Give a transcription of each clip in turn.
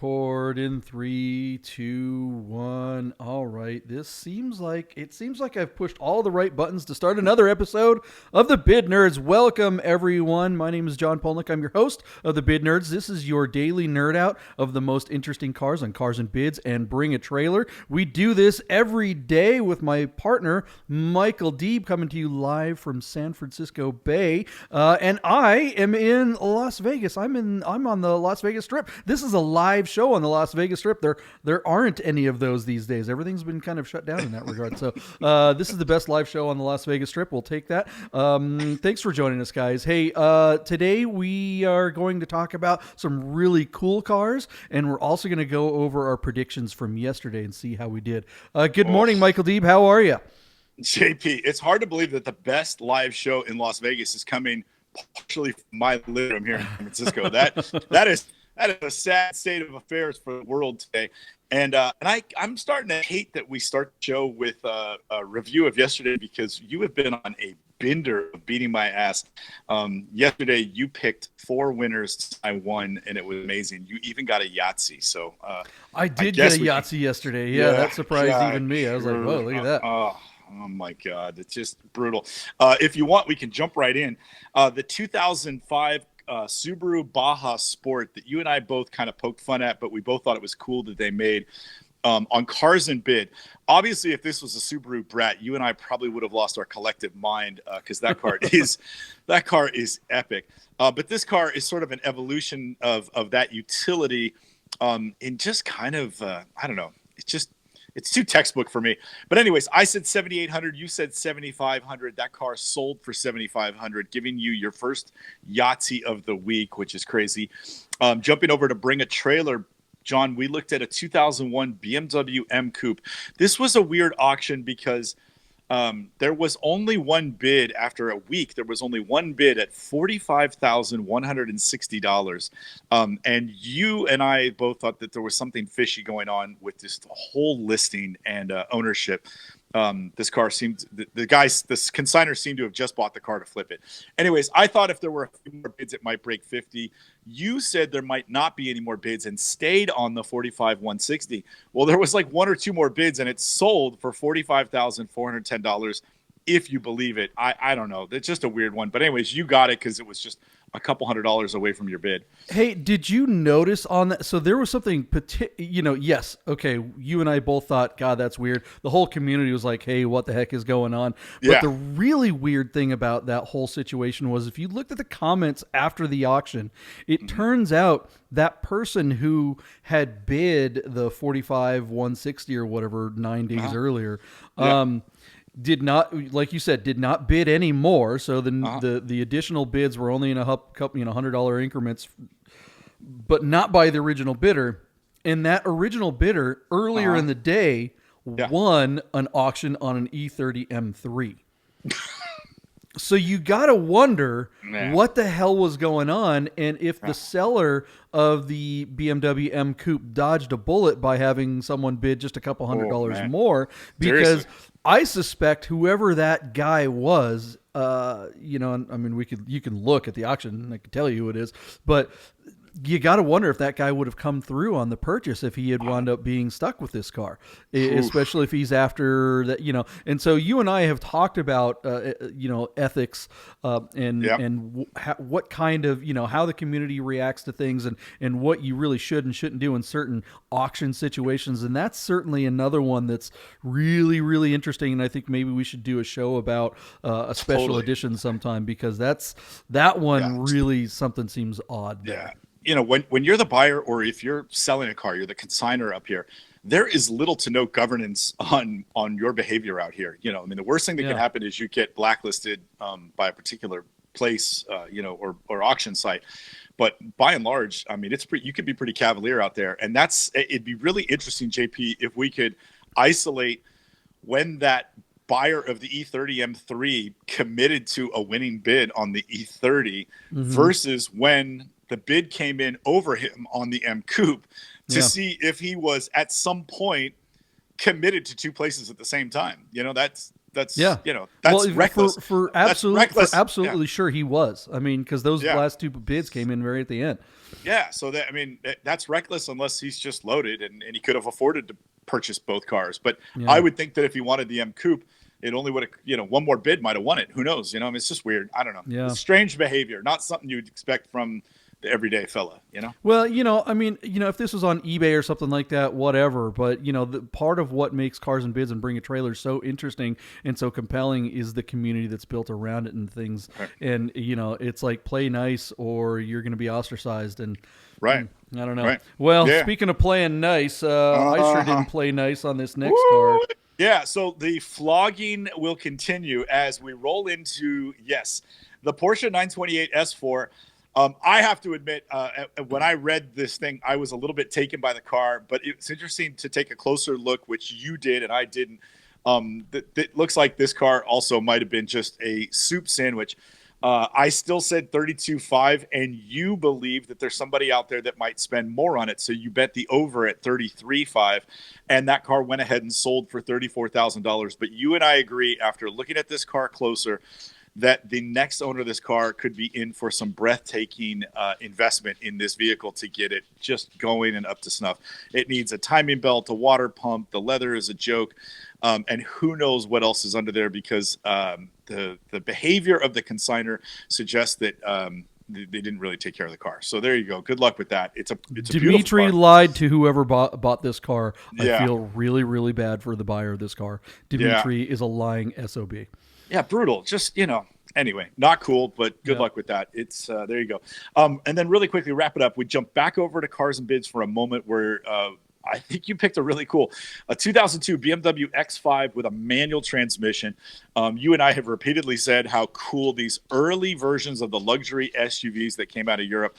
record in 3, 2, 1. All right. It seems like I've pushed all the right buttons to start another episode of the Bid Nerds. Welcome everyone. My name is John Polnik. I'm your host of the Bid Nerds. This is your daily nerd out of the most interesting cars on Cars and Bids and Bring a Trailer. We do this every day with my partner Michael Deeb, coming to you live from San Francisco Bay. And I am in Las Vegas. I'm on the Las Vegas Strip. This is a live show on the Las Vegas Strip. There aren't any of those these days. Everything's been kind of shut down in that regard. So this is the best live show on the Las Vegas Strip. We'll take that. Thanks for joining us, guys. Hey, today we are going to talk about some really cool cars, and we're also going to go over our predictions from yesterday and see how we did. Good morning, Michael Deeb. How are you? JP, it's hard to believe that the best live show in Las Vegas is coming partially from my living room here in San Francisco. That is a sad state of affairs for the world today. And I'm starting to hate that we start the show with a review of yesterday, because you have been on a bender of beating my ass. Yesterday, you picked 4 winners. I won, and it was amazing. You even got a Yahtzee. So I did get a Yahtzee yesterday. Yeah, that surprised even me. I was like, whoa, look at that. Oh my God, it's just brutal. If you want, we can jump right in. The 2005 Subaru Baja Sport that you and I both kind of poked fun at, but we both thought it was cool that they made on Cars and Bid. Obviously, if this was a Subaru Brat, you and I probably would have lost our collective mind, because that car is epic. But this car is sort of an evolution of that utility, in just kind of I don't know. It's too textbook for me. But anyways, I said 7,800. You said 7,500. That car sold for 7,500, giving you your first Yahtzee of the week, which is crazy. Jumping over to Bring a Trailer, John, we looked at a 2001 BMW M Coupe. This was a weird auction because there was only one bid after a week. There was only one bid at $45,160. And you and I both thought that there was something fishy going on with this whole listing and ownership. This car seemed, the consignor seemed to have just bought the car to flip it. Anyways, I thought if there were a few more bids, it might break 50. You said there might not be any more bids and stayed on the 45,160. Well, there was like 1 or 2 more bids, and it sold for $45,410. If you believe it. I don't know. It's just a weird one. But anyways, you got it because it was just a couple $100 away from your bid. Hey, did you notice on that? So there was something, yes. Okay. You and I both thought, God, that's weird. The whole community was like, hey, what the heck is going on? But the really weird thing about that whole situation was, if you looked at the comments after the auction, it turns out that person who had bid the 45,160 or whatever 9 days earlier, did not, like you said, did not bid any more. So the additional bids were only in a couple, $100 increments, but not by the original bidder. And that original bidder earlier in the day won an auction on an E30 M3. So you got to wonder what the hell was going on, and if the seller of the BMW M Coupe dodged a bullet by having someone bid just a couple $100 more, because seriously, I suspect whoever that guy was, I mean, you can look at the auction and I can tell you who it is, but you got to wonder if that guy would have come through on the purchase if he had wound up being stuck with this car, especially if he's after that, And so you and I have talked about, ethics and what kind of, how the community reacts to things and what you really should and shouldn't do in certain auction situations. And that's certainly another one that's really, really interesting. And I think maybe we should do a show about a special edition sometime, because that one really, something seems odd there. When you're the buyer, or if you're selling a car, you're the consignor up here, there is little to no governance on your behavior out here. I mean, the worst thing that can happen is you get blacklisted by a particular place, or auction site. But by and large, I mean, you could be pretty cavalier out there. And it'd be really interesting, JP, if we could isolate when that buyer of the E30 M3 committed to a winning bid on the E30 versus when the bid came in over him on the M Coupe, to see if he was at some point committed to 2 places at the same time. That's Yeah. that's reckless. For absolutely sure he was. I mean, because those last two bids came in right at the end. Yeah. So that's reckless unless he's just loaded and he could have afforded to purchase both cars. But I would think that if he wanted the M Coupe, it only would have, one more bid might have won it. Who knows? It's just weird. I don't know. Yeah. It's strange behavior, not something you'd expect from the everyday fella, Well, I mean, if this was on eBay or something like that, whatever. But, the part of what makes Cars and Bids and Bring a Trailer so interesting and so compelling is the community that's built around it and things. Right. And, it's like play nice or you're going to be ostracized. And right. I don't know. Right. Well, speaking of playing nice, I sure didn't play nice on this next car. Yeah, so the flogging will continue as we roll into, the Porsche 928 S4. I have to admit, when I read this thing, I was a little bit taken by the car, but it's interesting to take a closer look, which you did and I didn't. It looks like this car also might have been just a soup sandwich. I still said 32.5, and you believe that there's somebody out there that might spend more on it. So you bet the over at 33.5, and that car went ahead and sold for $34,000. But you and I agree, after looking at this car closer, that the next owner of this car could be in for some breathtaking investment in this vehicle to get it just going and up to snuff. It needs a timing belt, a water pump. The leather is a joke. And who knows what else is under there, because the behavior of the consignor suggests that they didn't really take care of the car. So there you go. Good luck with that. It's a Dimitri lied to whoever bought this car. Yeah. I feel really, really bad for the buyer of this car. Dimitri is a lying SOB. Yeah, brutal. Just, anyway, not cool, but good luck with that. It's there you go. And then really quickly wrap it up. We jump back over to Cars and Bids for a moment where I think you picked a really cool 2002 BMW X5 with a manual transmission. You and I have repeatedly said how cool these early versions of the luxury SUVs that came out of Europe.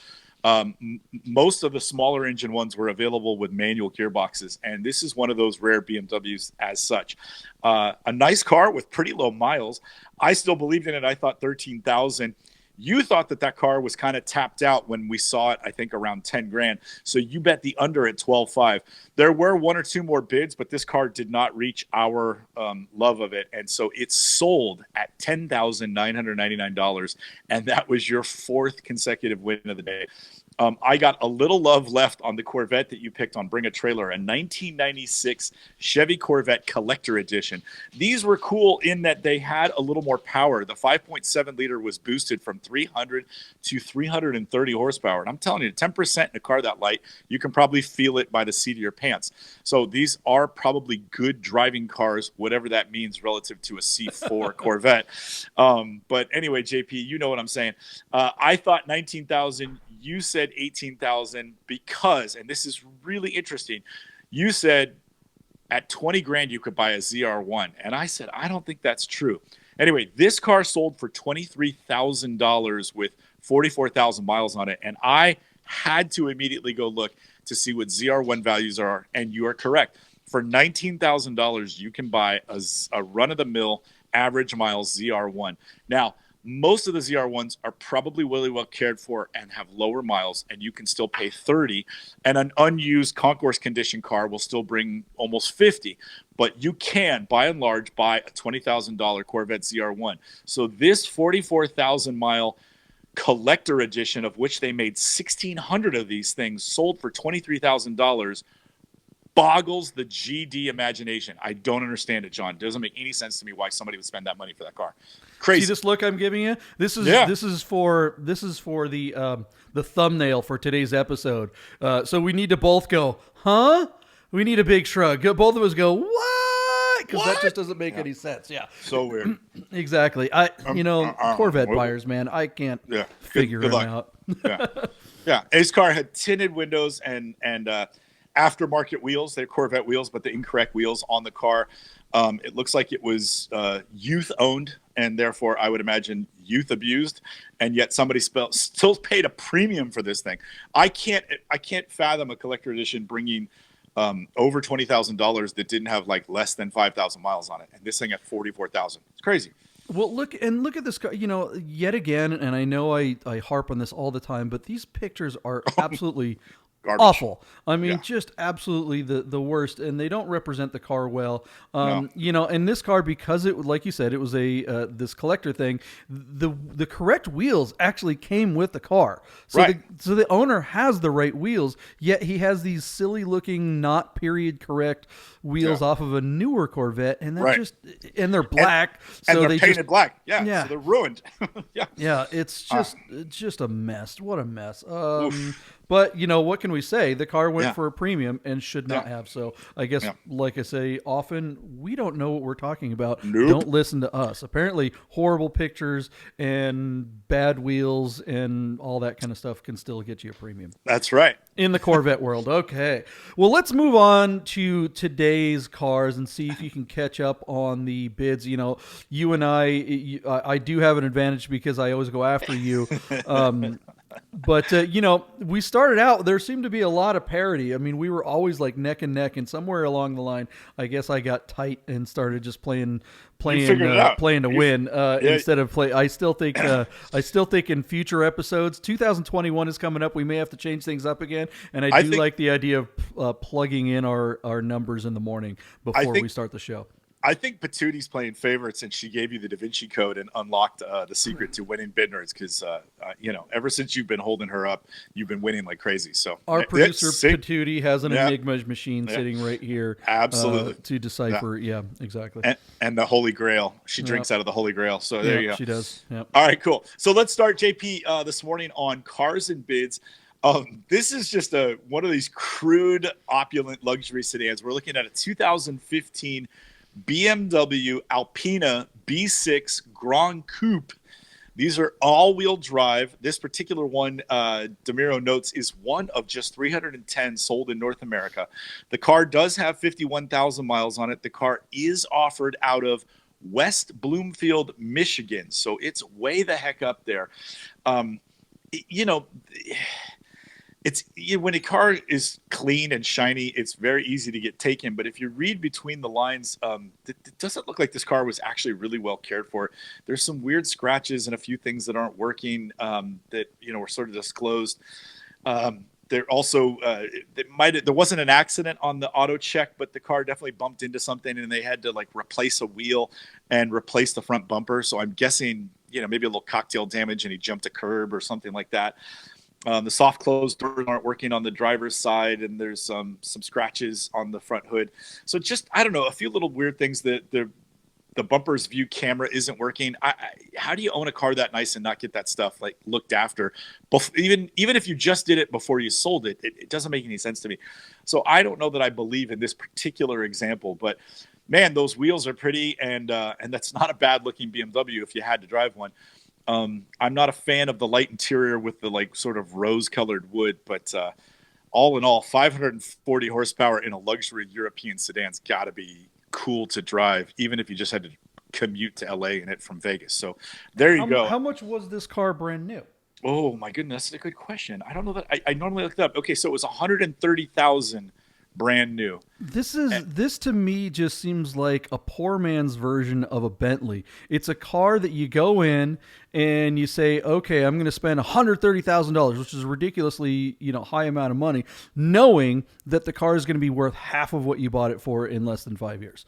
Most of the smaller engine ones were available with manual gearboxes, and this is one of those rare BMWs as such. A nice car with pretty low miles. I still believed in it. I thought 13,000. You thought that car was kind of tapped out when we saw it, I think around 10 grand. So you bet the under at 12.5. There were one or two more bids, but this car did not reach our love of it. And so it sold at $10,999. And that was your fourth consecutive win of the day. I got a little love left on the Corvette that you picked on Bring a Trailer, a 1996 Chevy Corvette Collector Edition. These were cool in that they had a little more power. The 5.7 liter was boosted from 300 to 330 horsepower. And I'm telling you, 10% in a car that light, you can probably feel it by the seat of your pants. So these are probably good driving cars, whatever that means relative to a C4 Corvette. But anyway, JP, you know what I'm saying. I thought 19,000. You said 18,000 because, and this is really interesting, you said at 20 grand you could buy a ZR1. And I said, I don't think that's true. Anyway, this car sold for $23,000 with 44,000 miles on it. And I had to immediately go look to see what ZR1 values are. And you are correct. For $19,000, you can buy a run-of-the-mill average miles ZR1. Now, most of the ZR1s are probably really well cared for and have lower miles, and you can still pay 30. And an unused concourse condition car will still bring almost 50. But you can, by and large, buy a $20,000 Corvette ZR1. So this 44,000 mile collector edition, of which they made 1,600 of these things, sold for $23,000. Boggles the GD imagination. I don't understand it, John. It doesn't make any sense to me why somebody would spend that money for that car. Crazy. See this look I'm giving you? This is for the thumbnail for today's episode. So we need to both go, huh? We need a big shrug. Both of us go, what? Because that just doesn't make any sense. Yeah. So weird. Exactly. Corvette buyers, man, I can't figure them out. Yeah. His car had tinted windows and aftermarket wheels. They're Corvette wheels, but the incorrect wheels on the car. It looks like it was youth owned, and therefore I would imagine youth abused, and yet somebody still paid a premium for this thing. I can't fathom a collector edition bringing over $20,000 that didn't have like less than 5,000 miles on it, and this thing at 44,000. It's crazy. Well, look at this car, yet again, and I know I harp on this all the time, but these pictures are absolutely Garbage. Awful. I mean, just absolutely the worst, and they don't represent the car well. No. You know, and this car, because it, like you said, it was a this collector thing. The correct wheels actually came with the car, so Right. so the owner has the right wheels. Yet he has these silly looking, not period correct wheels off of a newer Corvette, and that just and they're black, and so they're they painted just, black. Yeah, so they're ruined. yeah, it's just a mess. What a mess. Oof. But, you know, what can we say? The car went for a premium and should not have. So I guess, like I say, often we don't know what we're talking about. Nope. Don't listen to us. Apparently, horrible pictures and bad wheels and all that kind of stuff can still get you a premium. That's right. In the Corvette world. Okay. Well, let's move on to today's cars and see if you can catch up on the bids. You know, you and I do have an advantage because I always go after you. But, you know, we started out, there seemed to be a lot of parity. I mean, we were always like neck and neck, and somewhere along the line, I guess I got tight and started just playing to win instead of play. I still think in future episodes, 2021 is coming up. We may have to change things up again. And I do like the idea of plugging in our numbers in the morning before we start the show. I think Patoonie's playing favorites, and she gave you the Da Vinci Code and unlocked the secret to winning bid nerds because, you know, ever since you've been holding her up, you've been winning like crazy. So our producer Patoonie has an Enigma machine sitting right here, absolutely, to decipher. Yeah, exactly. And the Holy Grail. She drinks out of the Holy Grail. So there you go. She does. Yep. All right, cool. So let's start, JP, this morning on cars and bids. This is just one of these crude, opulent luxury sedans. We're looking at a 2015 BMW Alpina B6 Grand Coupe. These are all-wheel drive. This particular one, DeMiro notes, is one of just 310 sold in North America. The car does have 51,000 miles on it. The car is offered out of West Bloomfield, Michigan, so it's way the heck up there. You know, when a car is clean and shiny, it's very easy to get taken. But if you read between the lines, it doesn't look like this car was actually really well cared for. There's some weird scratches and a few things that aren't working that, you know, were sort of disclosed. There also there wasn't an accident on the auto check, but the car definitely bumped into something, and they had to like replace a wheel and replace the front bumper. So I'm guessing, you know, maybe a little cocktail damage, and he jumped a curb or something like that. The soft closed doors aren't working on the driver's side, and there's some scratches on the front hood. So just, I don't know, a few little weird things that the bumper's view camera isn't working. How do you own a car that nice and not get that stuff like looked after? Even if you just did it before you sold it, it doesn't make any sense to me. So I don't know that I believe in this particular example, but man, those wheels are pretty, and that's not a bad looking BMW if you had to drive one. I'm not a fan of the light interior with the like sort of rose-colored wood, but all in all, 540 horsepower in a luxury European sedan's got to be cool to drive, even if you just had to commute to LA in it from Vegas. So there you go. How much was this car brand new? Oh my goodness, that's a good question. I don't know that. I normally look it up. Okay, so it was 130,000 brand new. This to me just seems like a poor man's version of a Bentley. It's a car that you go in and you say, okay, I'm going to spend $130,000, which is a ridiculously, you know, high amount of money, knowing that the car is going to be worth half of what you bought it for in less than 5 years.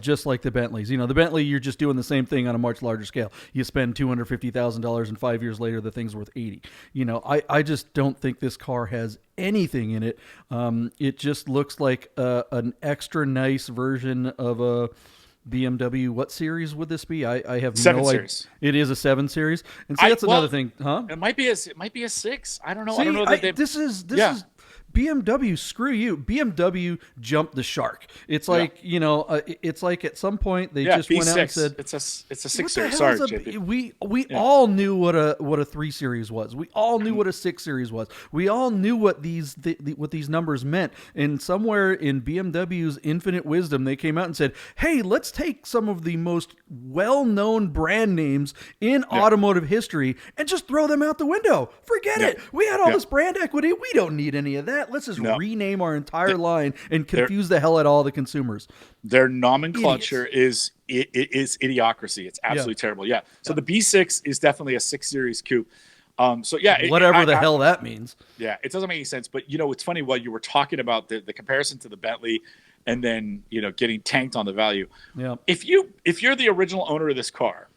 Just like the Bentleys. You know, the Bentley, you're just doing the same thing on a much larger scale. You spend $250,000 and 5 years later, the thing's worth 80. You know, I just don't think this car has anything in it. It just looks like an extra nice version of a BMW. What series would this be? I have 7 no idea. Series. It is a 7 Series, and so that's another thing, huh? It might be a 6. I don't know. See, I don't know that this is BMW. Screw you. BMW jumped the shark. It's like you know. It's like at some point they just B6. went out and said it's a 6 Series. Sorry, JP. We all knew what a 3 Series was. We all knew what a 6 Series was. We all knew what these numbers meant. And somewhere in BMW's infinite wisdom, they came out and said, "Hey, let's take some of the most well-known brand names in automotive history and just throw them out the window. Forget it. We had all this brand equity. We don't need any of that. Let's just rename our entire line and confuse the hell out of all the consumers." Their nomenclature is idiocracy. It's absolutely terrible. Yeah. So the B6 is definitely a 6 Series coupe. So yeah, whatever the hell that means. Yeah, it doesn't make any sense. But it's funny while you were talking about the comparison to the Bentley, and then getting tanked on the value. Yeah. If you're the original owner of this car,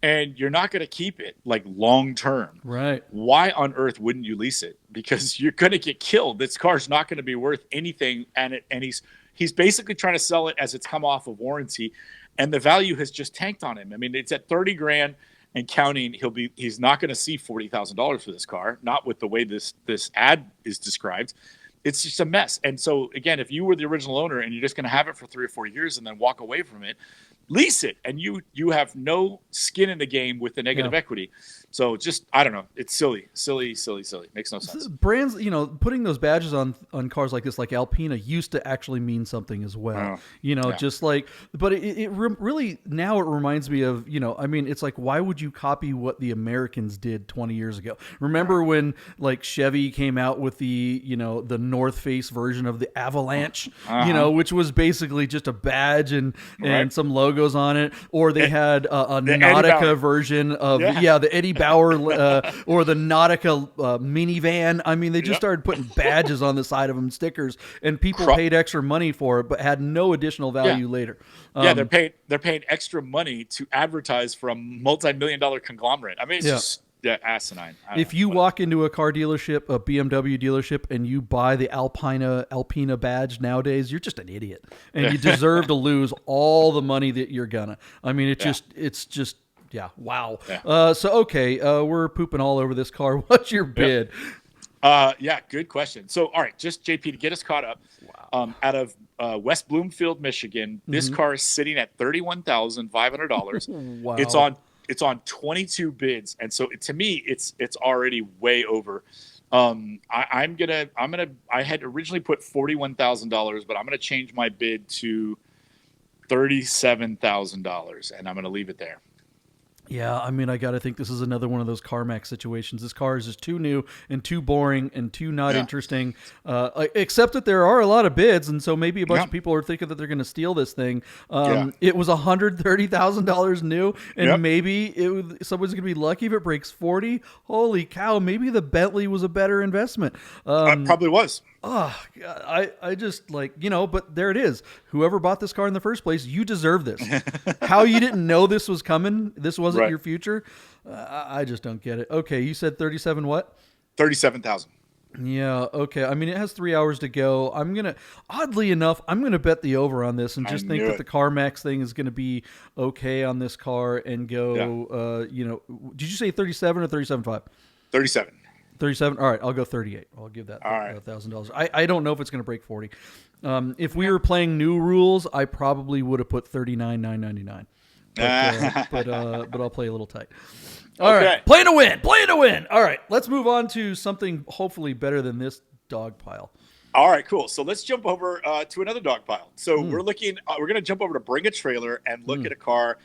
and you're not going to keep it like long term, right? Why on earth wouldn't you lease it? Because you're going to get killed. This car's not going to be worth anything, and he's basically trying to sell it as it's come off of warranty, and the value has just tanked on him. I mean, it's at 30 grand and counting. He's not going to see $40,000 for this car, not with the way this ad is described. It's just a mess. And so again, if you were the original owner and you're just going to have it for 3 or 4 years and then walk away from it, lease it, and you have no skin in the game with the negative equity. So just, I don't know, it's silly. Makes no sense. Brands, putting those badges on cars like this, like Alpina, used to actually mean something as well. Just like, but it really, now it reminds me of, I mean, it's like, why would you copy what the Americans did 20 years ago? Remember when like Chevy came out with the North Face version of the Avalanche, which was basically just a badge and some logos on it, or they had a Nautica version of the Eddie Bauer or the Nautica minivan. I mean, they just started putting badges on the side of them, stickers, and people paid extra money for it, but had no additional value later. They're paying extra money to advertise for a multi-million-dollar conglomerate. I mean, it's just asinine. If you walk into a car dealership, a BMW dealership, and you buy the Alpina badge nowadays, you're just an idiot, and you deserve to lose all the money that you're gonna. I mean, it's just wow. Yeah. We're pooping all over this car. What's your bid? Good question. So, all right, just JP, to get us caught up. Wow. Out of West Bloomfield, Michigan, this car is sitting at $31,500. Wow. It's on 22 bids, and so to me, it's already way over. I had originally put $41,000, but I'm gonna change my bid to $37,000, and I'm gonna leave it there. Yeah, I mean, I got to think this is another one of those CarMax situations. This car is just too new and too boring and too not interesting, except that there are a lot of bids, and so maybe a bunch of people are thinking that they're going to steal this thing. It was $130,000 new, and maybe someone's going to be lucky if it breaks 40. Holy cow, maybe the Bentley was a better investment. It probably was. Oh, I just but there it is. Whoever bought this car in the first place, you deserve this. How you didn't know this was coming? This wasn't your future? I just don't get it. Okay, you said 37 what? 37,000. Yeah, okay. I mean, it has 3 hours to go. Oddly enough, I'm going to bet the over on this and just think that the CarMax thing is going to be okay on this car and go, did you say 37 or 37.5? 37. 37. All right, I'll go 38. I'll give that $1,000. I don't know if it's going to break 40. If we were playing new rules, I probably would have put 39,999. But I'll play a little tight. All right, play to win. All right, let's move on to something hopefully better than this dog pile. All right, cool. So let's jump over to another dog pile. So we're looking. We're going to jump over to Bring a Trailer and look at a car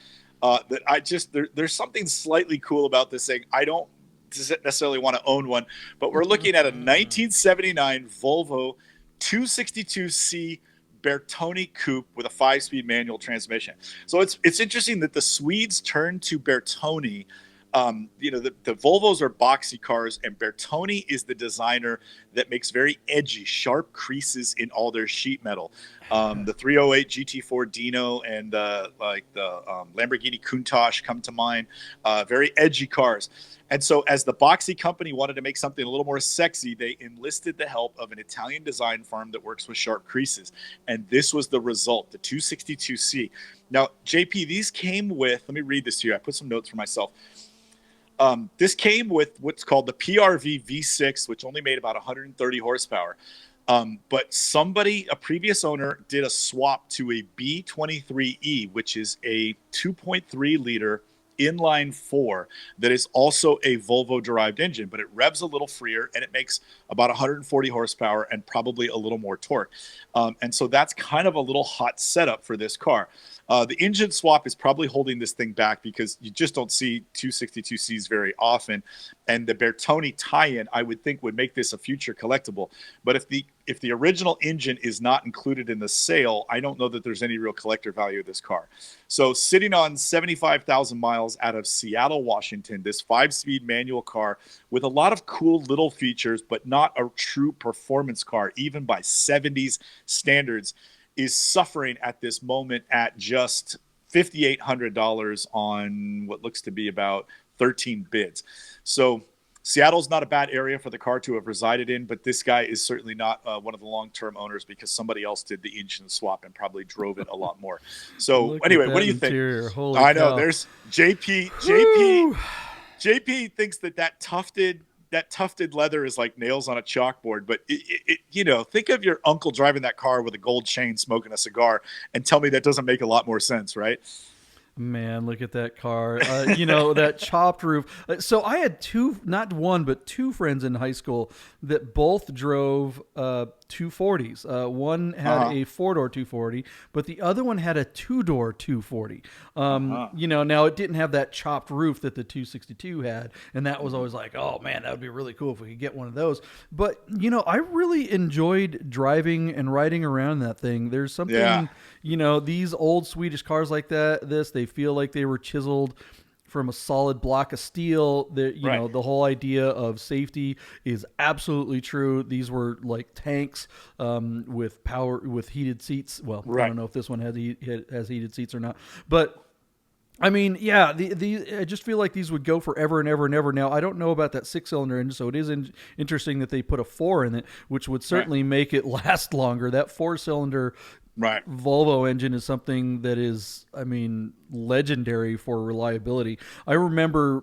that there's something slightly cool about this thing. I don't necessarily want to own one, but we're looking at a 1979 Volvo 262C Bertone coupe with a 5-speed manual transmission. So it's interesting that the Swedes turned to Bertone. The Volvos are boxy cars, and Bertone is the designer that makes very edgy, sharp creases in all their sheet metal. The 308 GT4 Dino and the Lamborghini Countach come to mind. Very edgy cars. And so as the boxy company wanted to make something a little more sexy, they enlisted the help of an Italian design firm that works with sharp creases. And this was the result, the 262C. Now, JP, these came with, let me read this to you. I put some notes for myself. This came with what's called the PRV V6, which only made about 130 horsepower. But a previous owner, did a swap to a B23E, which is a 2.3 liter inline 4 that is also a Volvo derived engine, but it revs a little freer and it makes about 140 horsepower and probably a little more torque. And so that's kind of a little hot setup for this car. The engine swap is probably holding this thing back because you just don't see 262Cs very often. And the Bertone tie-in, I would think, would make this a future collectible. But if the if the original engine is not included in the sale, I don't know that there's any real collector value of this car. So sitting on 75,000 miles out of Seattle, Washington, this 5-speed manual car with a lot of cool little features, but not a true performance car, even by 70s standards, is suffering at this moment at just $5,800 on what looks to be about 13 bids. So Seattle's not a bad area for the car to have resided in, but this guy is certainly not one of the long-term owners because somebody else did the engine swap and probably drove it a a lot more. So anyway, what do you think? I know cow. There's JP thinks that tufted leather is like nails on a chalkboard, but think of your uncle driving that car with a gold chain smoking a cigar and tell me that doesn't make a lot more sense, right? Man, look at that car. That chopped roof. So I had not one, but two friends in high school that both drove 240s. One had a 4-door 240, but the other one had a 2-door 240. Now it didn't have that chopped roof that the 262 had, and that was always like, oh man, that would be really cool if we could get one of those. But I really enjoyed driving and riding around that thing. There's something, these old Swedish cars like they feel like they were chiseled from a solid block of steel. The whole idea of safety is absolutely true. These were like tanks with heated seats. Well, I don't know if this one has heated seats or not, but I mean, yeah, I just feel like these would go forever and ever and ever. Now, I don't know about that 6-cylinder engine, so it is interesting that they put a 4 in it, which would certainly make it last longer. That 4-cylinder Volvo engine is something that is, legendary for reliability. I remember,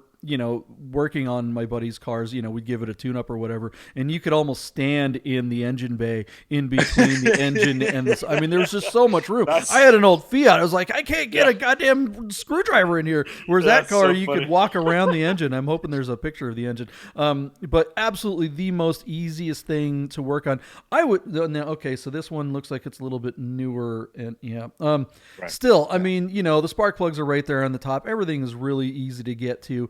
working on my buddy's cars, we'd give it a tune-up or whatever, and you could almost stand in the engine bay in between the engine and the... there was just so much room. I had an old Fiat. I was like, I can't get a goddamn screwdriver in here. Whereas that car, you could walk around the engine. I'm hoping there's a picture of the engine. But absolutely the most easiest thing to work on. So this one looks like it's a little bit newer, and still, the spark plugs are right there on the top. Everything is really easy to get to.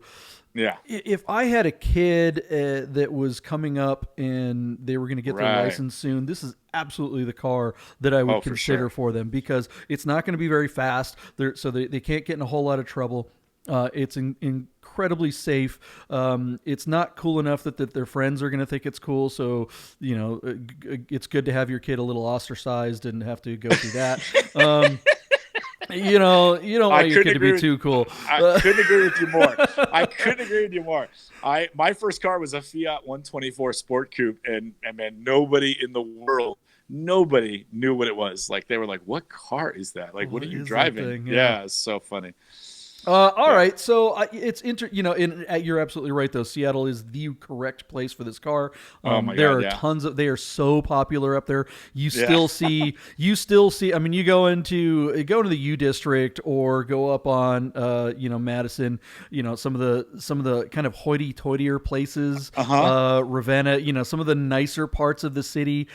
Yeah. If I had a kid that was coming up and they were going to get their license soon, this is absolutely the car that I would consider for them, because it's not going to be very fast. So they can't get in a whole lot of trouble. It's incredibly safe. It's not cool enough that their friends are going to think it's cool. So, it's good to have your kid a little ostracized and have to go through that. You don't want your kid to be too cool. I couldn't agree with you more. My first car was a Fiat 124 Sport Coupe, and man, nobody in the world, nobody knew what it was. Like, they were like, "What car is that? Like, what are you driving?" Yeah, it's so funny. All right, so you're absolutely right, though. Seattle is the correct place for this car. There are tons of. They are so popular up there. You still see. You go into the U District or go up on Madison. Some of the kind of hoity-toityer places. Ravenna. Some of the nicer parts of the city.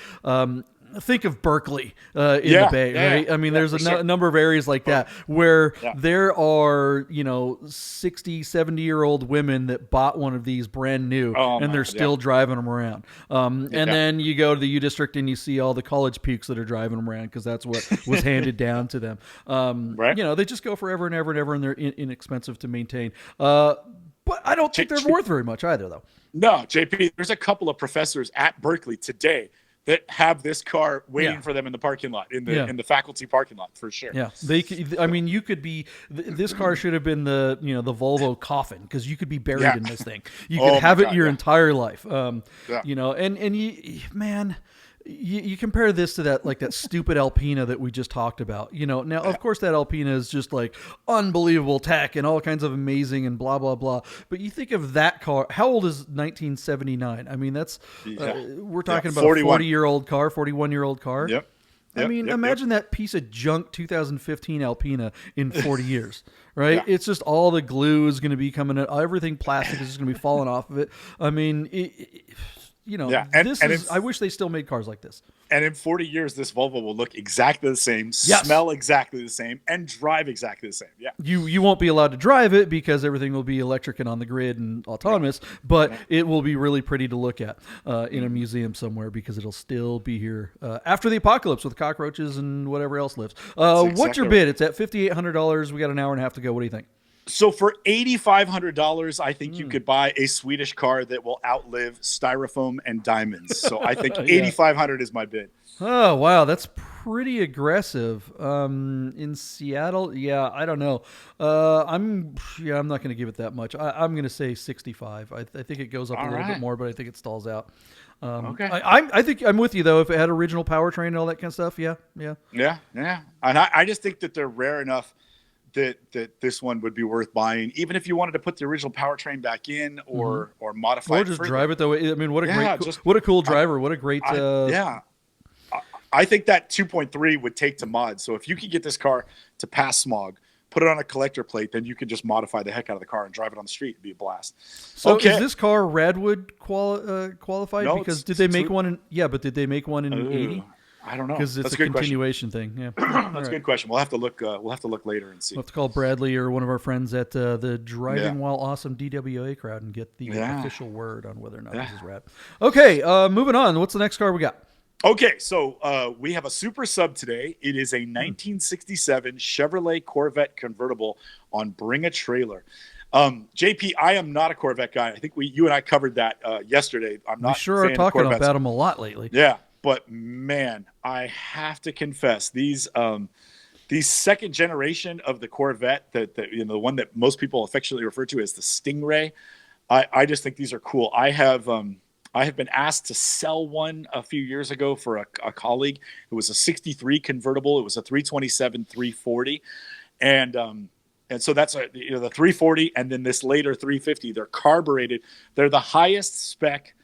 Think of Berkeley in the Bay, right? There's a number of areas like that where there are, 60, 70-year-old women that bought one of these brand new and they're still driving them around. Then you go to the U District and you see all the college pukes that are driving them around because that's what was handed down to them. They just go forever and ever and ever, and they're inexpensive to maintain. But I don't think they're worth very much either, though. No, JP, there's a couple of professors at Berkeley today that have this car waiting for them in the parking lot, in the faculty parking lot, for sure. Yeah, you could be. This car should have been the Volvo coffin, because you could be buried in this thing. You could have it your entire life. You compare this to that stupid Alpina that we just talked about. Now of course that Alpina is just like unbelievable tech and all kinds of amazing and blah blah blah. But you think of that car. How old is 1979? That's we're talking about 41. A 40-year-old car, 41-year-old car. Yep. Imagine that piece of junk 2015 Alpina in 40 years, right? It's just all the glue is going to be coming out. Everything plastic is just going to be falling off of it. Yeah, and I wish they still made cars like this. And in 40 years, this Volvo will look exactly the same, Yes. smell exactly the same, and drive exactly the same. Yeah. You won't be allowed to drive it because everything will be electric and on the grid and autonomous, but it will be really pretty to look at in a museum somewhere because it'll still be here after the apocalypse with cockroaches and whatever else lives. What's your bid? It's at $5,800. We got an hour and a half to go. What do you think? So for $8,500, I think you could buy a Swedish car that will outlive styrofoam and diamonds. So I think $8,500 is my bid. Oh, wow. That's pretty aggressive. In Seattle, I don't know. I'm not going to give it that much. I'm going to say 65. I think it goes up a little bit more, but I think it stalls out. Okay. I think I'm with you though. If it had original powertrain and all that kind of stuff, yeah. And I just think that they're rare enough that this one would be worth buying, even if you wanted to put the original powertrain back in or modify it. Or just drive it though. I mean, what a cool driver. What a great. I think that 2.3 would take to mod. So if you could get this car to pass smog, put it on a collector plate, then you could just modify the heck out of the car and drive it on the street. It'd be a blast. So is this car Radwood qualified? No, because did they make one in? But did they make one in 80? I don't know. Because it's a continuation thing. Yeah, that's a good question. We'll have to look. We'll have to look later and see. We'll have to call Bradley or one of our friends at the Driving While Awesome DWA crowd and get the official word on whether or not this is rad. Okay, moving on. What's the next car we got? Okay, so we have a super sub today. It is a 1967 Chevrolet Corvette convertible on Bring a Trailer. JP, I am not a Corvette guy. I think you and I covered that yesterday. I'm not. We sure are talking about them a lot lately. Yeah. But man, I have to confess, these second generation of the Corvette, the one that most people affectionately refer to as the Stingray, I just think these are cool. I have been asked to sell one a few years ago for a colleague. It was a 63 convertible. It was a 327 340, and so that's the 340, and then this later 350. They're carbureted. They're the highest spec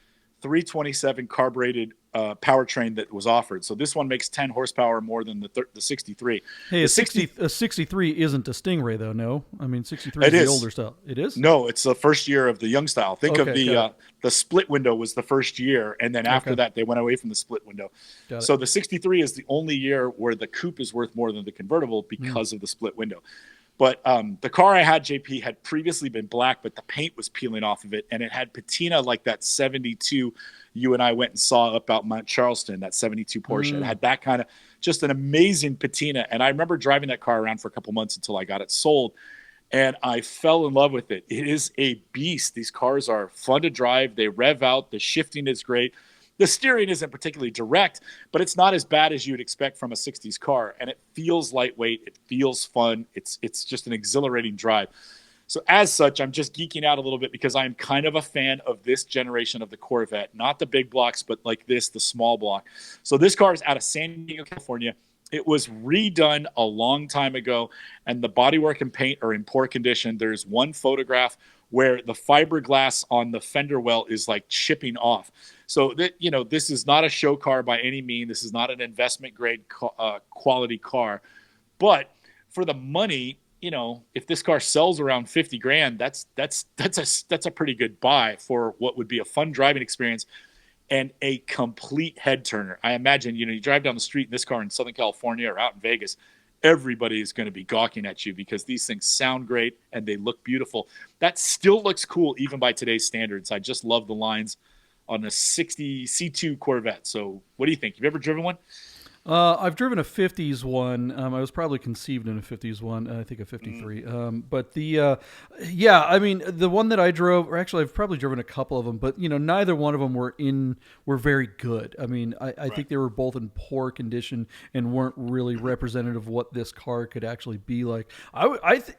327 carbureted powertrain that was offered. So this one makes 10 horsepower more than the 63. Hey, a 63 isn't a Stingray though, no? I mean, 63 is the older style. It is? No, it's the first year of the young style. Think of the split window was the first year, and then after that, they went away from the split window. So the 63 is the only year where the coupe is worth more than the convertible because of the split window. But the car I had, JP, had previously been black, but the paint was peeling off of it, and it had patina like that 72 you and I went and saw up out Mount Charleston, that 72 Porsche. It had that kind of just an amazing patina. And I remember driving that car around for a couple months until I got it sold, and I fell in love with it. It is a beast. These cars are fun to drive. They rev out. The shifting is great. The steering isn't particularly direct, but it's not as bad as you would expect from a 60s car. And it feels lightweight. It feels fun. It's just an exhilarating drive. So as such, I'm just geeking out a little bit because I'm kind of a fan of this generation of the Corvette, not the big blocks, but like this, the small block. So this car is out of San Diego, California. It was redone a long time ago, and the bodywork and paint are in poor condition. There's one photograph where the fiberglass on the fender well is like chipping off. So that, this is not a show car by any means. This is not an investment grade quality car, but for the money, if this car sells around 50 grand, that's a pretty good buy for what would be a fun driving experience and a complete head turner. I imagine, you drive down the street in this car in Southern California or out in Vegas, everybody is going to be gawking at you because these things sound great and they look beautiful. That still looks cool even by today's standards. I just love the lines on a 60 C2 Corvette. So what do you think? You've ever driven one? I've driven a 50s one. I was probably conceived in a 50s one. I think a 53. But I mean, the one that I drove, or actually I've probably driven a couple of them, but neither one of them were very good. I mean, I think they were both in poor condition and weren't really representative of what this car could actually be like.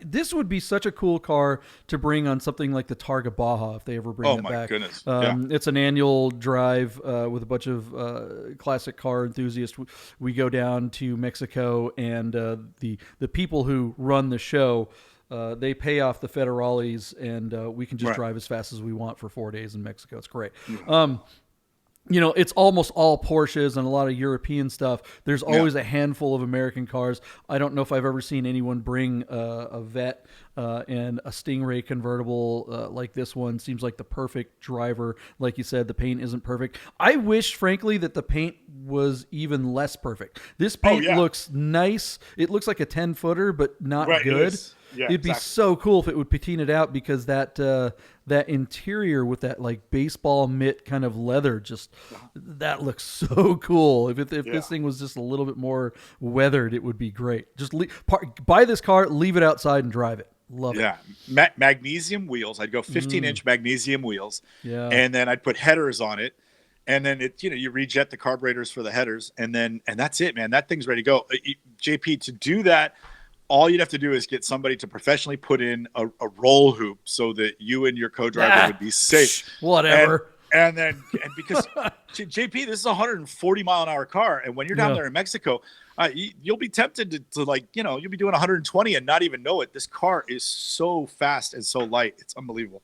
This would be such a cool car to bring on something like the Targa Baja if they ever bring it back. Oh my goodness! It's an annual drive with a bunch of classic car enthusiasts. We go down to Mexico, and the people who run the show, they pay off the federales, and we can just drive as fast as we want for 4 days in Mexico. It's great. it's almost all Porsches and a lot of European stuff. There's always a handful of American cars. I don't know if I've ever seen anyone bring a Vette and a Stingray convertible like this one. Seems like the perfect driver. Like you said, the paint isn't perfect. I wish, frankly, that the paint was even less perfect. This paint looks nice. It looks like a 10-footer, but not good. Yeah, it'd be so cool if it would patina it out, because that interior with that like baseball mitt kind of leather, that looks so cool. If this thing was just a little bit more weathered, it would be great. Just buy this car, leave it outside, and drive it. Love it. Yeah, magnesium wheels. I'd go 15-inch magnesium wheels. Yeah, and then I'd put headers on it, and then you rejet the carburetors for the headers, and that's it, man. That thing's ready to go. JP, to do that, all you'd have to do is get somebody to professionally put in a roll hoop so that you and your co-driver would be safe. Whatever. And because JP, this is a 140-mile-an-hour car, and when you're down there in Mexico, you'll be tempted to you'll be doing 120 and not even know it. This car is so fast and so light; it's unbelievable.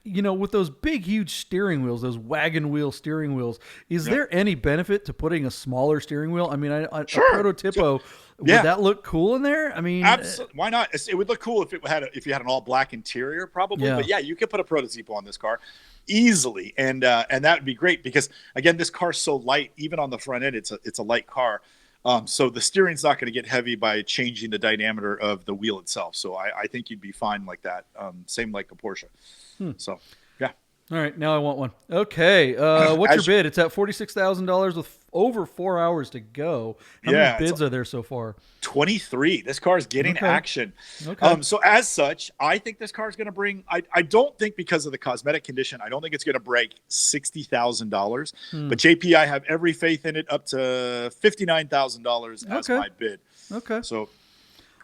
With those big, huge steering wheels, those wagon wheel steering wheels, is there any benefit to putting a smaller steering wheel? I mean, a prototypo. Would that look cool in there? I mean, absolutely. Why not? It would look cool if you had an all black interior, probably. But you could put a prototypo on this car easily, and that would be great, because again, this car's so light. Even on the front end, it's a light car. So the steering's not going to get heavy by changing the diameter of the wheel itself. So I think you'd be fine like that. Same like a Porsche. So, yeah. All right, now I want one. Okay, what's your bid? It's at $46,000 with over 4 hours to go. How many bids are there so far? 23. This car is getting action. Okay. So as such, I think this car is going to bring. I don't think, because of the cosmetic condition, I don't think it's going to break $60,000. But JP, I have every faith in it up to $59,000 as my bid. Okay. So.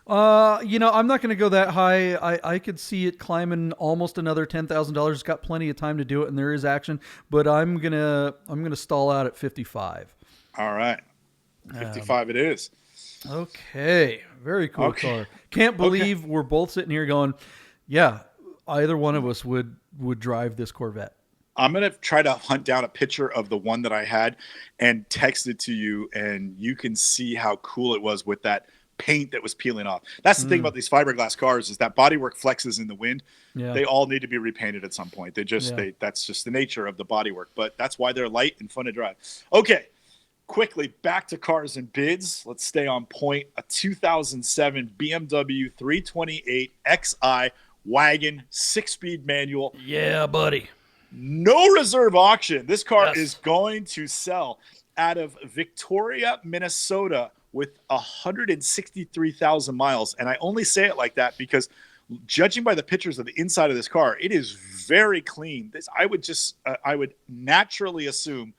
I'm not going to go that high. I could see it climbing almost another $10,000. It's got plenty of time to do it, and there is action. But I'm gonna stall out at 55. All right, 55 it is. Okay, very cool car. Can't believe we're both sitting here going, yeah, either one of us would drive this Corvette. I'm going to try to hunt down a picture of the one that I had and text it to you, and you can see how cool it was with that paint that was peeling off. That's the thing about these fiberglass cars, is that bodywork flexes in the wind. They all need to be repainted at some point. That's just the nature of the bodywork, but that's why they're light and fun to drive. Okay, quickly back to cars and bids. Let's stay on point. A 2007 BMW 328 Xi Wagon 6-speed manual. Yeah, buddy. No reserve auction. This car is going to sell out of Victoria, Minnesota, with 163,000 miles. And I only say it like that because, judging by the pictures of the inside of this car, it is very clean. I would naturally assume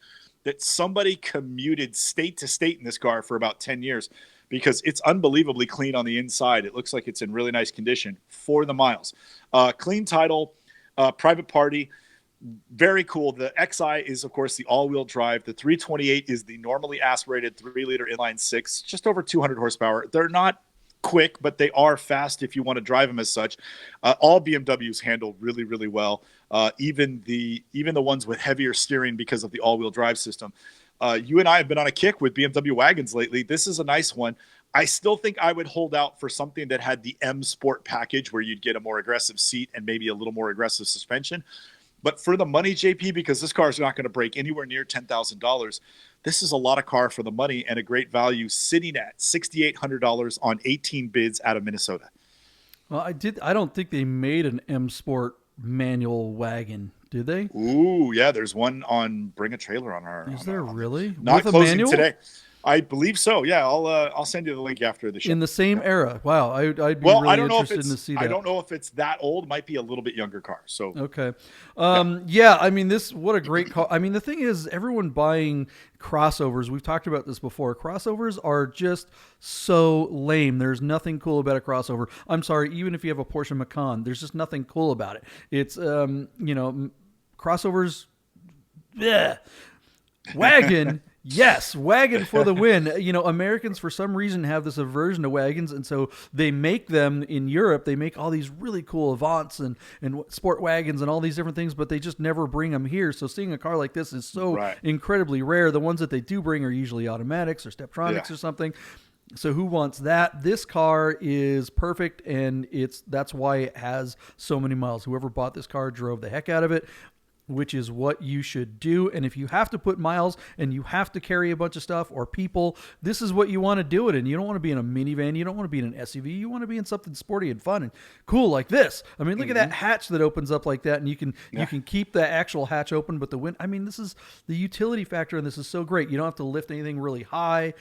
that somebody commuted state to state in this car for about 10 years, because it's unbelievably clean on the inside. It looks like it's in really nice condition for the miles. Clean title, private party. Very cool. The Xi is, of course, the all-wheel drive. The 328 is the normally aspirated 3-liter inline six, just over 200 horsepower. They're not quick, but they are fast if you want to drive them as such. All BMWs handle really, really well. Even the ones with heavier steering, because of the all-wheel drive system. You and I have been on a kick with BMW wagons lately. This is a nice one. I still think I would hold out for something that had the M Sport package, where you'd get a more aggressive seat and maybe a little more aggressive suspension. But for the money, JP, because this car is not going to break anywhere near $10,000, this is a lot of car for the money, and a great value, sitting at $6,800 on 18 bids out of Minnesota. Well, I don't think they made an M Sport manual wagon, did they? Ooh, yeah. There's one on Bring a Trailer on our. Is there really? Not with closing today. I believe so. Yeah, I'll send you the link after the show. In the same era. Wow, I'd be really interested to see that. I don't know if it's that old. It might be a little bit younger car. So okay, yeah. I mean, what a great car. I mean, the thing is, everyone buying crossovers. We've talked about this before. Crossovers are just so lame. There's nothing cool about a crossover. I'm sorry. Even if you have a Porsche Macan, there's just nothing cool about it. It's crossovers. Yeah. Wagon, yes, wagon for the win. You know, Americans for some reason have this aversion to wagons, and so they make them in Europe. They make all these really cool Avants and sport wagons and all these different things, but they just never bring them here. So seeing a car like this is so incredibly rare. The ones that they do bring are usually automatics or Steptronics or something. So who wants that? This car is perfect, and that's why it has so many miles. Whoever bought this car drove the heck out of it, which is what you should do. And if you have to put miles and you have to carry a bunch of stuff or people, this is what you want to do it in. You don't want to be in a minivan. You don't want to be in an SUV. You want to be in something sporty and fun and cool like this. I mean, look at that hatch that opens up like that, and you can keep the actual hatch open, but the wind. I mean, this is the utility factor, and this is so great. You don't have to lift anything really high.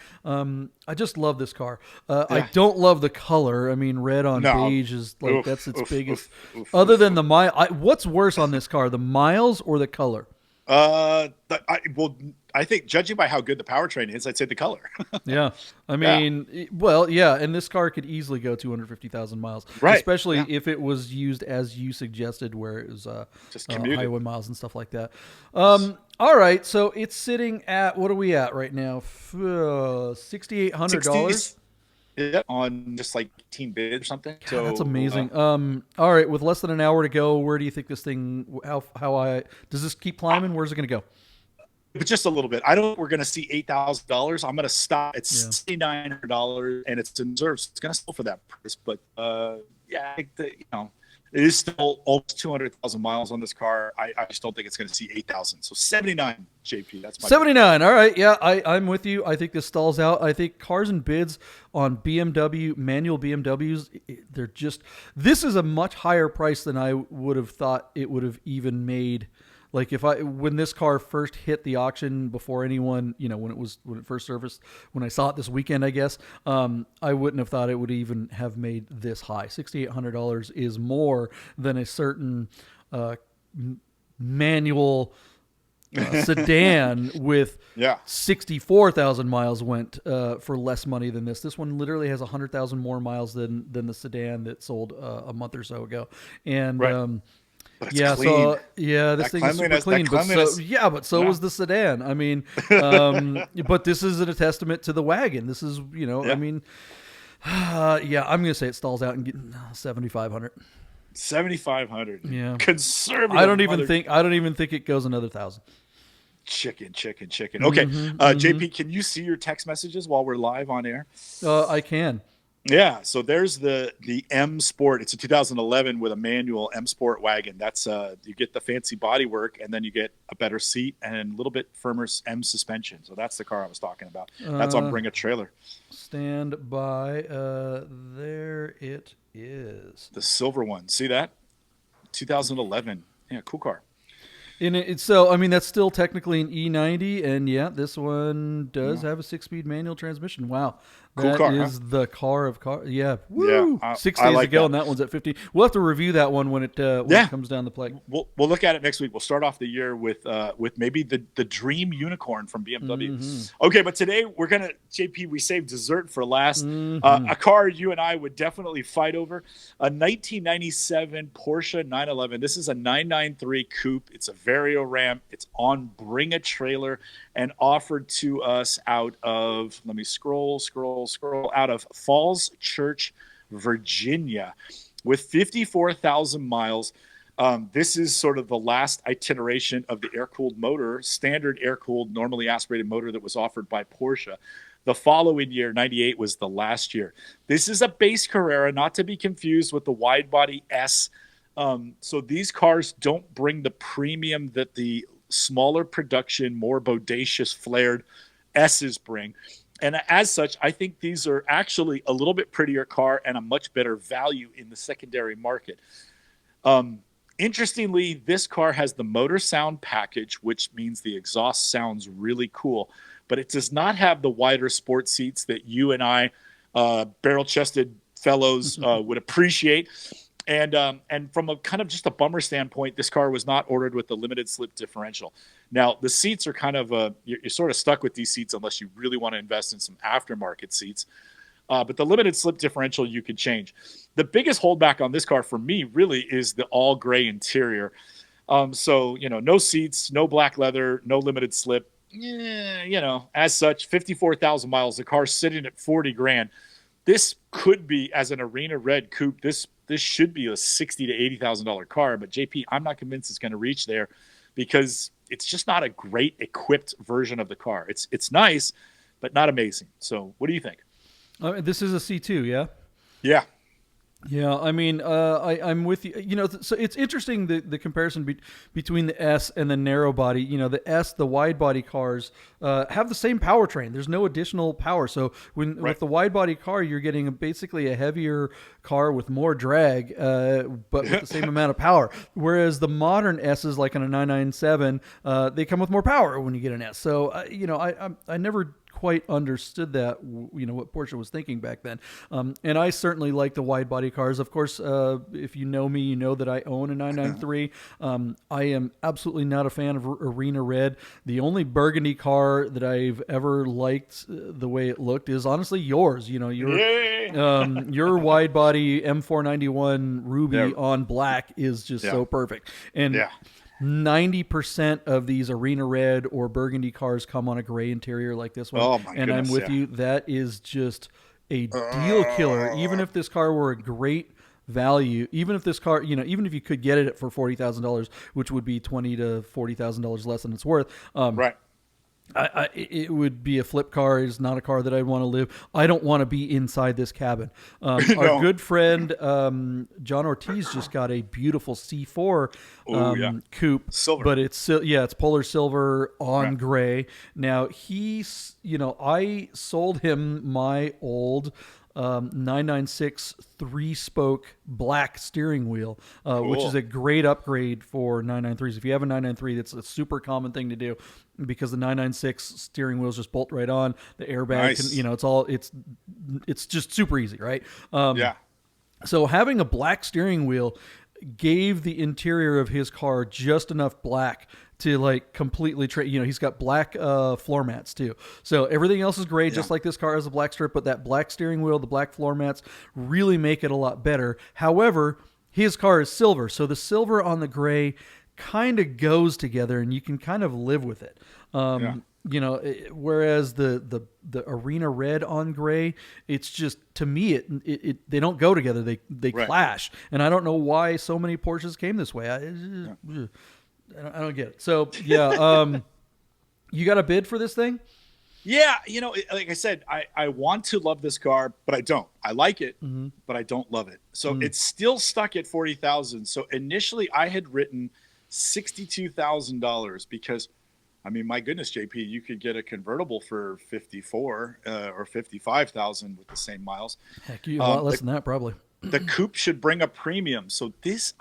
I just love this car. I don't love the color. I mean, red on beige is like that's its biggest. Other than the mile, what's worse on this car, the miles or the color? I think judging by how good the powertrain is, I'd say the color. Yeah. I mean, and this car could easily go 250,000 miles, especially if it was used as you suggested, where it was just highway miles and stuff like that. All right, so it's sitting at, what are we at right now? $6,800. Yeah, on just like team bid or something. God, so that's amazing. All right, with less than an hour to go, where do you think this thing? Does this keep climbing? Where's it going to go? But just a little bit. I don't think we're going to see $8,000. I'm going to stop at $6,900, and it's in reserve, so it's going to sell for that price. But I think that, it is still almost 200,000 miles on this car. I just don't think it's going to see 8,000. So 79, JP. That's my 79. Pick. All right. Yeah, I'm with you. I think this stalls out. I think cars and bids on BMW, manual BMWs, this is a much higher price than I would have thought it would have even made. Like when this car first hit the auction before anyone, when it first surfaced, when I saw it this weekend, I guess, I wouldn't have thought it would even have made this high. $6,800 is more than a certain manual sedan with 64,000 miles went for less money than this. This one literally has 100,000 more miles than the sedan that sold a month or so ago. And clean. This thing is super clean. But so was the sedan. I mean, but this is a testament to the wagon. This is, I mean, I'm going to say it stalls out and get 7,500. 7,500. Yeah. Conservative. I don't even think it goes another 1,000. Chicken. Okay. JP, can you see your text messages while we're live on air? I can. Yeah, so there's the M Sport. It's a 2011 with a manual M Sport wagon. That's you get the fancy bodywork, and then you get a better seat and a little bit firmer M suspension. So that's the car I was talking about. That's on Bring a Trailer. Stand by. There it is. The silver one. See that? 2011. Yeah, cool car. So, I mean, that's still technically an E90, and this one does have a 6-speed manual transmission. Wow. Cool car, the car of cars. Yeah. Woo. Yeah, 6 days ago, and that one's at 50. We'll have to review that one when it comes down the pike. We'll look at it next week. We'll start off the year with maybe the dream unicorn from BMW. Mm-hmm. Okay, but today we're gonna, JP, we saved dessert for last. Mm-hmm. A car you and I would definitely fight over. A 1997 Porsche 911. This is a 993 coupe. It's a Vario Ram. It's on Bring a Trailer and offered to us out of, let me scroll out of Falls Church, Virginia, with 54,000 miles. This is sort of the last iteration of the air-cooled motor, standard air-cooled, normally aspirated motor that was offered by Porsche. The following year, 98, was the last year. This is a base Carrera, not to be confused with the wide-body S. So these cars don't bring the premium that the smaller production, more bodacious, flared S's bring. And as such, I think these are actually a little bit prettier car and a much better value in the secondary market. Interestingly, this car has the motor sound package, which means the exhaust sounds really cool, but it does not have the wider sport seats that you and I, barrel-chested fellows, would appreciate. And from a kind of just a bummer standpoint, this car was not ordered with the limited slip differential. Now, the seats are kind of you're sort of stuck with these seats unless you really want to invest in some aftermarket seats. But the limited slip differential you could change. The biggest holdback on this car for me really is the all gray interior. So, no seats, no black leather, no limited slip. as such, 54,000 miles. The car's sitting at 40 grand. This could be, as an arena red coupe, this should be a $60,000 to $80,000 car. But JP, I'm not convinced it's going to reach there because it's just not a great equipped version of the car. It's nice, but not amazing. So what do you think? This is a C2, yeah? Yeah. Yeah, I mean, I'm with you. So it's interesting the comparison between the S and the narrow body. The wide body cars have the same powertrain. There's no additional power. So with the wide body car, you're getting basically a heavier car with more drag, but with the same amount of power. Whereas the modern S's, like on a 997, they come with more power when you get an S. So I never quite understood that, what Porsche was thinking back then. And I certainly like the wide body cars. Of course, if you know me, you know that I own a 993. I am absolutely not a fan of Arena Red. The only burgundy car that I've ever liked the way it looked is honestly yours. Your wide body M491 Ruby on black is just so perfect. And 90% of these Arena Red or burgundy cars come on a gray interior like this one. Oh my and goodness, I'm with you. That is just a deal killer. Even if this car were a great value, even if this car, even if you could get it for $40,000, which would be $20,000 to $40,000 less than it's worth. Right. It would be a flip car. It's not a car that I'd want to live. I don't want to be inside this cabin. Our good friend John Ortiz just got a beautiful C4 coupe, silver, but it's polar silver on gray. Now I sold him my old 996 3-spoke black steering wheel, which is a great upgrade for 993s. If you have a 993, that's a super common thing to do because the 996 steering wheels just bolt right on. The airbag, it's just super easy, right? So having a black steering wheel gave the interior of his car just enough black to completely he's got black floor mats too. So everything else is gray, just like this car has a black strip, but that black steering wheel, the black floor mats really make it a lot better. However, his car is silver. So the silver on the gray kind of goes together and you can kind of live with it. Whereas the Arena Red on gray, it's just, to me, they don't go together. They clash. And I don't know why so many Porsches came this way. I don't get it. So you got a bid for this thing? Yeah, like I said, I want to love this car, but I don't. I like it, but I don't love it. So it's still stuck at 40,000. So initially, I had written $62,000 because, I mean, my goodness, JP, you could get a convertible for 54 or 55,000 with the same miles. Heck, a lot less than that probably. The coupe should bring a premium. So this,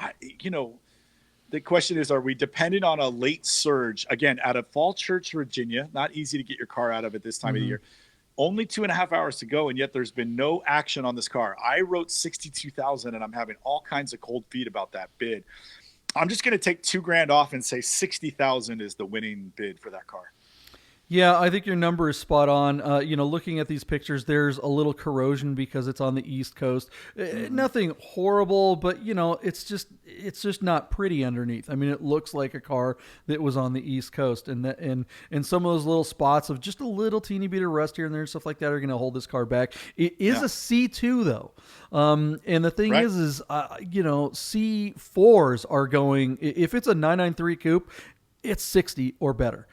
the question is, are we dependent on a late surge? Again, out of Fall Church, Virginia, not easy to get your car out of at this time of the year. Only 2.5 hours to go, and yet there's been no action on this car. I wrote 62,000, and I'm having all kinds of cold feet about that bid. I'm just going to take $2,000 off and say 60,000 is the winning bid for that car. Yeah, I think your number is spot on. Looking at these pictures, there's a little corrosion because it's on the East Coast. Nothing horrible, but it's just not pretty underneath. I mean, it looks like a car that was on the East Coast, and some of those little spots of just a little teeny bit of rust here and there and stuff like that are going to hold this car back. It is a C2 though, and the thing is C4s are going. If it's a 993 coupe, it's 60 or better.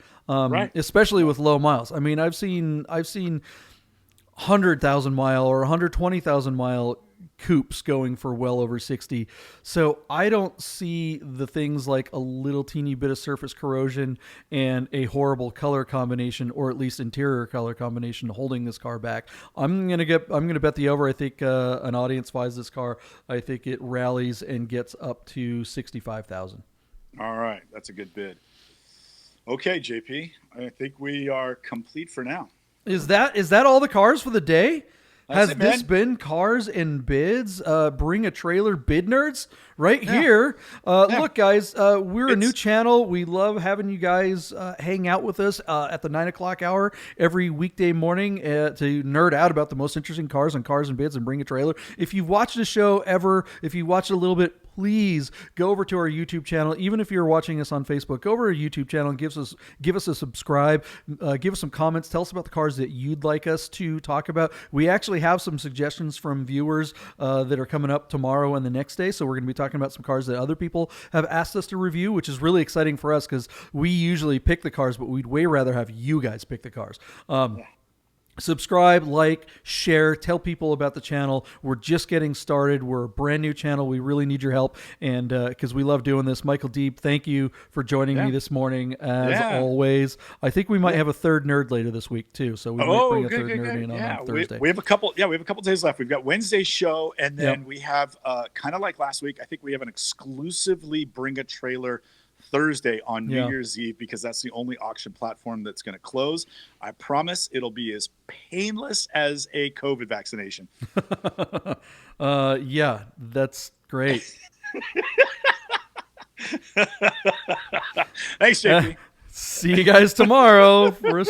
Especially with low miles. I mean, I've seen 100,000 mile or 120,000 mile coupes going for well over 60. So I don't see the things like a little teeny bit of surface corrosion and a horrible color combination, or at least interior color combination, holding this car back. I'm gonna bet the over. I think an audience buys this car. I think it rallies and gets up to 65,000. All right, that's a good bid. Okay, JP, I think we are complete for now. Is that all the cars for the day? That's Has this been Cars and Bids? Bring a trailer bid nerds right here. Look, guys, we're a new channel. We love having you guys hang out with us at the 9:00 hour every weekday morning to nerd out about the most interesting cars on Cars and Bids and Bring a Trailer. If you've watched the show ever, if you watched it a little bit, please go over to our YouTube channel. Even if you're watching us on Facebook, go over to our YouTube channel and give us a subscribe. Give us some comments. Tell us about the cars that you'd like us to talk about. We actually have some suggestions from viewers that are coming up tomorrow and the next day. So we're going to be talking about some cars that other people have asked us to review, which is really exciting for us because we usually pick the cars, but we'd way rather have you guys pick the cars. Subscribe, like, share, tell people about the channel. We're just getting started. We're a brand new channel. We really need your help, and because we love doing this. Michael Deeb, thank you for joining me this morning, as always. I think we might have a third nerd later this week too, so we might bring a third nerd in on Thursday. We have a couple. We have a couple days left. We've got Wednesday's show, and then we have kind of like last week. I think we have an exclusively Bring a Trailer Thursday on New Year's Eve, because that's the only auction platform that's going to close. I promise it'll be as painless as a COVID vaccination. Yeah, that's great. Thanks, JP. See you guys tomorrow for a